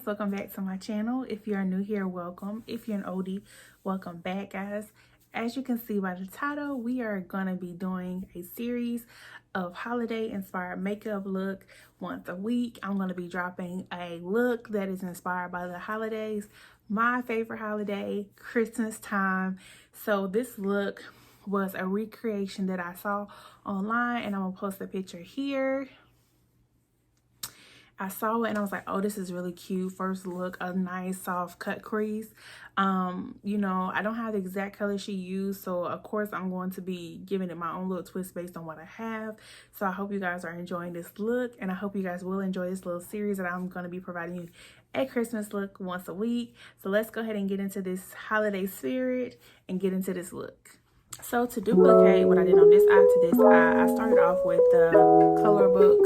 welcome back to my channel. If you're new here, welcome. If you're an oldie, welcome back, guys. As you can see by the title, we are gonna be doing a series of holiday inspired makeup look once a week. I'm gonna be dropping a look that is inspired by the holidays, my favorite holiday, Christmas time. So this look was a recreation that I saw online, and I'm gonna post a picture here. I saw it and I was like, oh, this is really cute. First look, a nice soft cut crease. You know, I don't have the exact color she used, so of course I'm going to be giving it my own little twist based on what I have. So I hope you guys are enjoying this look, and I hope you guys will enjoy this little series that I'm going to be providing you a Christmas look once a week. So let's go ahead and get into this holiday spirit and get into this look. So to duplicate what I did on this eye to this eye, I started off with the color book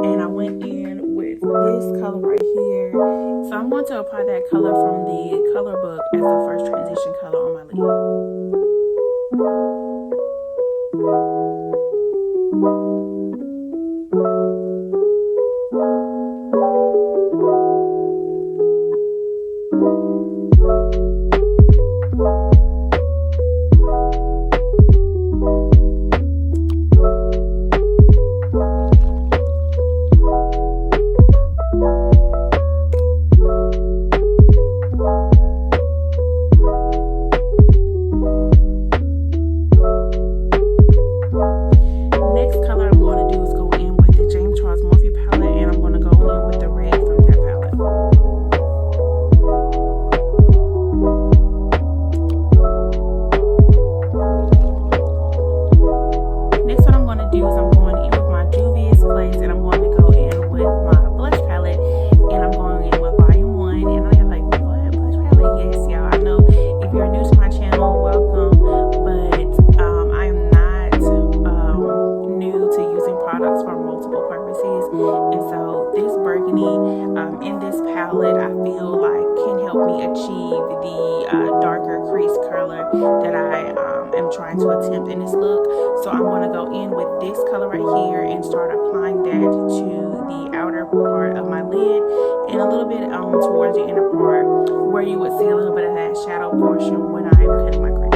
and I went in with this color right here. So I'm going to apply that color from the color book as the first transition color on my lid. In this palette, I feel like can help me achieve the darker crease color that I am trying to attempt in this look. So I'm going to go in with this color right here and start applying that to the outer part of my lid and a little bit towards the inner part where you would see a little bit of that shadow portion when I'm cutting my crease.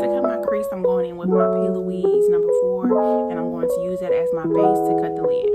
To cut my crease, I'm going in with my P. Louise number 4, and I'm going to use that as my base to cut the lid.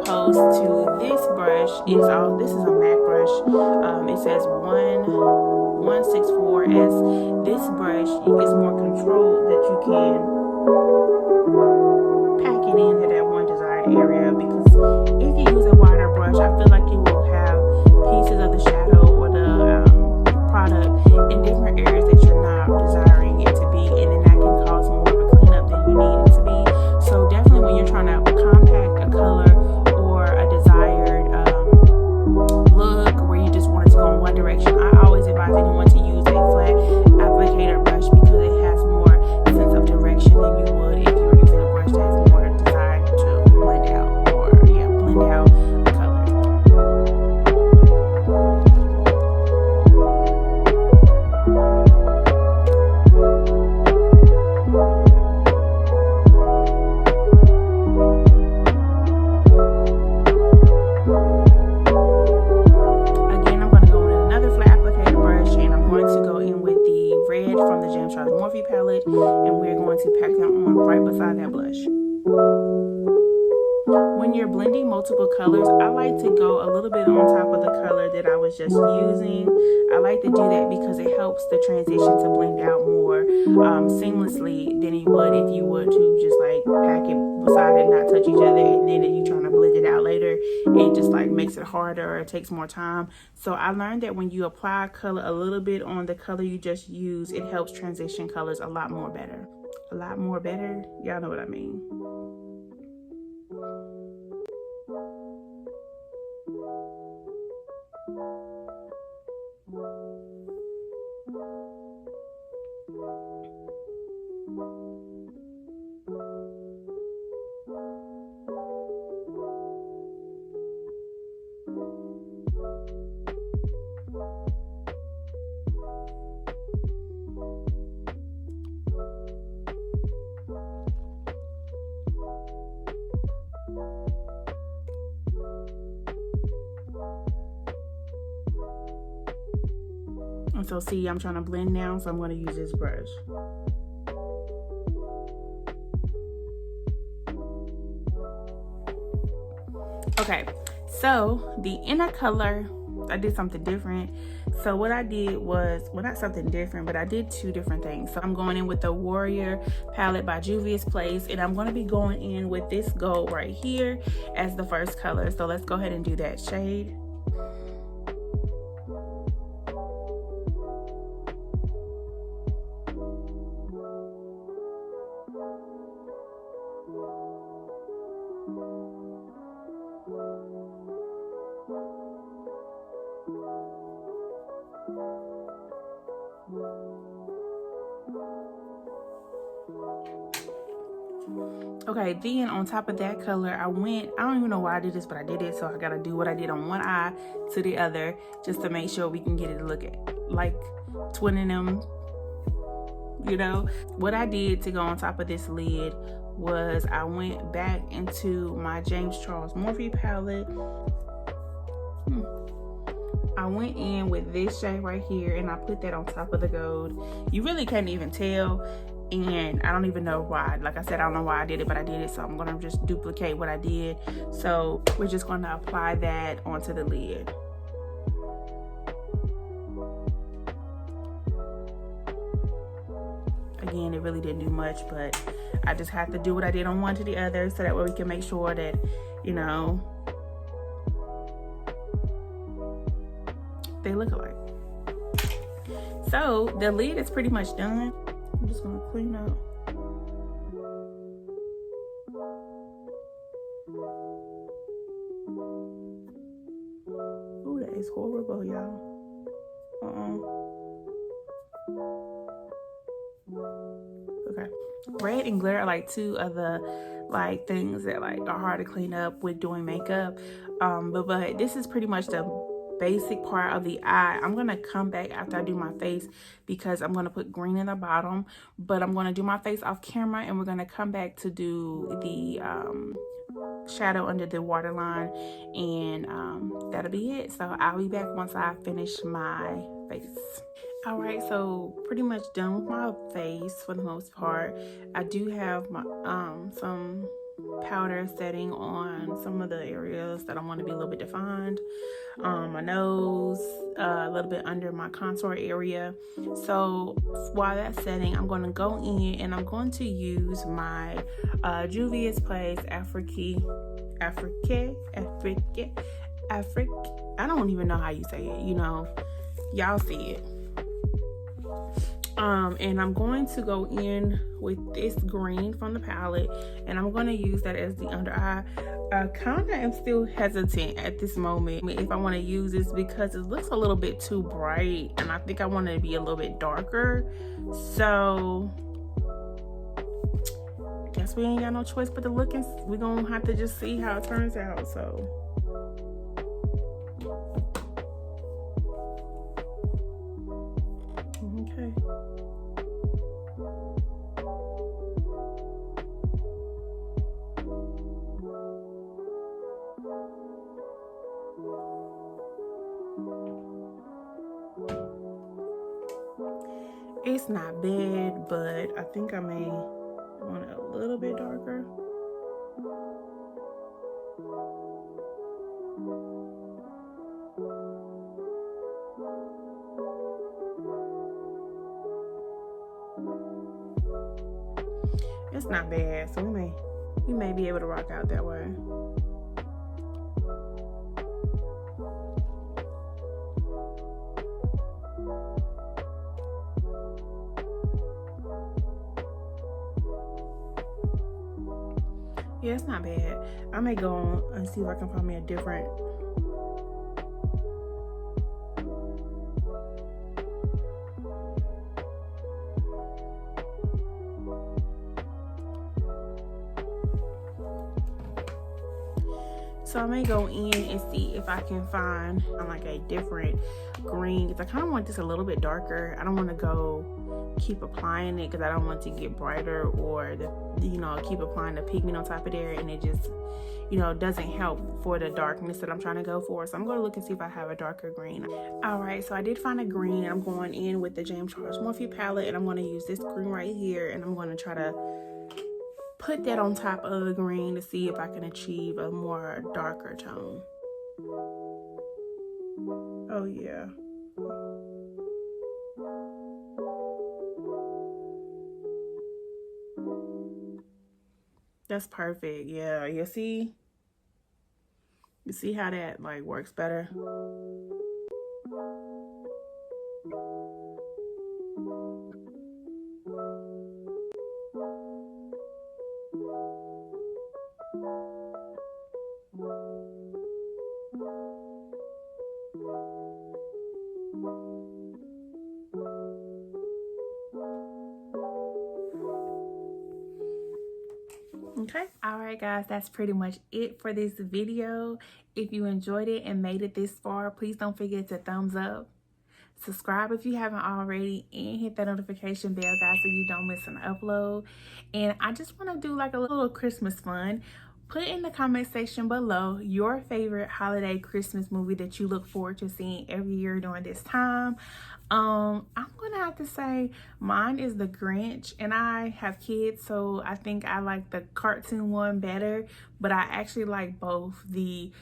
opposed to this brush. This is a MAC brush. It says 1164S. This brush is more controlled, that you can pack it into that one desired area, because if you use a wider brush, I feel like you will have pieces of the shadow or the product in different areas that you're not desiring it to be, and then that can cause more of a cleanup than you need it to be. So definitely when you're trying to compact a color or a desired look where you just want it to go in one direction, I always advise anyone to use a flat applicator brush, because it has more sense of direction than you would if you were using a brush that's more designed to blend out a color. Palette, and we're going to pack them on right beside that blush. When you're blending multiple colors, I like to go a little bit on top of the color that I was just using. I like to do that because it helps the transition to blend out more seamlessly than you would if you would to just like pack it beside it, not touch each other, and then if you're trying to blend it out later, it just like makes it harder, or it takes more time. So I learned that when you apply color a little bit on the color you just used, it helps transition colors a lot more better. A lot more better? Y'all know what I mean. And so see, I'm trying to blend now, so I'm going to use this brush. Okay, so the inner color, I did something different. So what I did was, well, not something different, but I did two different things. So I'm going in with the Warrior palette by Juvia's Place, and I'm going to be going in with this gold right here as the first color. So let's go ahead and do that shade. Okay, then on top of that color, I don't even know why I did this, but I did it. So I gotta do what I did on one eye to the other, just to make sure we can get it to look like twinning them, you know. What I did to go on top of this lid was I went back into my James Charles Morphe palette. I went in with this shade right here, and I put that on top of the gold. You really can't even tell, and I don't even know why. Like I said, I don't know why I did it, but I did it, so I'm gonna just duplicate what I did. So we're just gonna apply that onto the lid. Again, it really didn't do much, but I just have to do what I did on one to the other, so that way we can make sure that, you know, they look alike. So the lid is pretty much done. I'm just gonna clean up. Ooh, that is horrible, y'all. Okay, red and glitter are like two of the like things that like are hard to clean up with doing makeup. But this is pretty much the basic part of the eye. I'm gonna come back after I do my face because I'm gonna put green in the bottom, but I'm gonna do my face off camera, and we're gonna come back to do the shadow under the waterline, and that'll be it. So I'll be back once I finish my face. All right, so pretty much done with my face for the most part. I do have my some powder setting on some of the areas that I want to be a little bit defined. My nose, a little bit under my contour area. So while that's setting, I'm going to go in and I'm going to use my Juvia's Place Afrique. I don't even know how you say it, you know, y'all see it. And I'm going to go in with this green from the palette, and I'm going to use that as the under eye. I kind of am still hesitant at this moment if I want to use this because it looks a little bit too bright, and I think I want it to be a little bit darker. So I guess we ain't got no choice but to look, and we're gonna have to just see how it turns out. So okay. It's not bad, but I think I may want it a little bit darker. It's not bad, so we may be able to rock out that way. Yeah, it's not bad. I may go on and see if I can find me a different. So I may go in and see if I can find like a different green, because I kind of want this a little bit darker. I don't want to go keep applying it because I don't want to get brighter or keep applying the pigment on top of there, and it just doesn't help for the darkness that I'm trying to go for. So I'm going to look and see if I have a darker green. All right, so I did find a green. I'm going in with the James Charles Morphe palette, and I'm going to use this green right here, and I'm going to try to put that on top of the green to see if I can achieve a more darker tone. Oh yeah. That's perfect. Yeah, you see how that like works better? Okay, all right guys, that's pretty much it for this video. If you enjoyed it and made it this far, please don't forget to thumbs up, subscribe if you haven't already, and hit that notification bell, guys, so you don't miss an upload. And I just want to do like a little Christmas fun. Put in the comment section below your favorite holiday Christmas movie that you look forward to seeing every year during this time. I'm gonna have to say mine is The Grinch, and I have kids, so I think I like the cartoon one better, but I actually like both the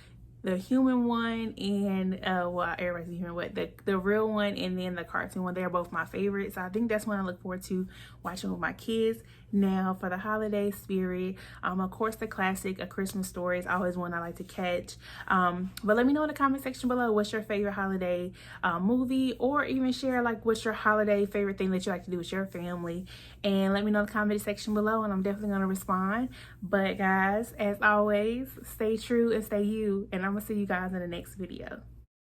human one and well, everybody's human, but the real one and then the cartoon one. They're both my favorites. So I think that's one I look forward to watching with my kids. Now for the holiday spirit, of course the classic A Christmas Story is always one I like to catch. But let me know in the comment section below what's your favorite holiday movie, or even share like what's your holiday favorite thing that you like to do with your family, and let me know in the comment section below, and I'm definitely going to respond. But guys, as always, stay true and stay you, and I'm gonna see you guys in the next video.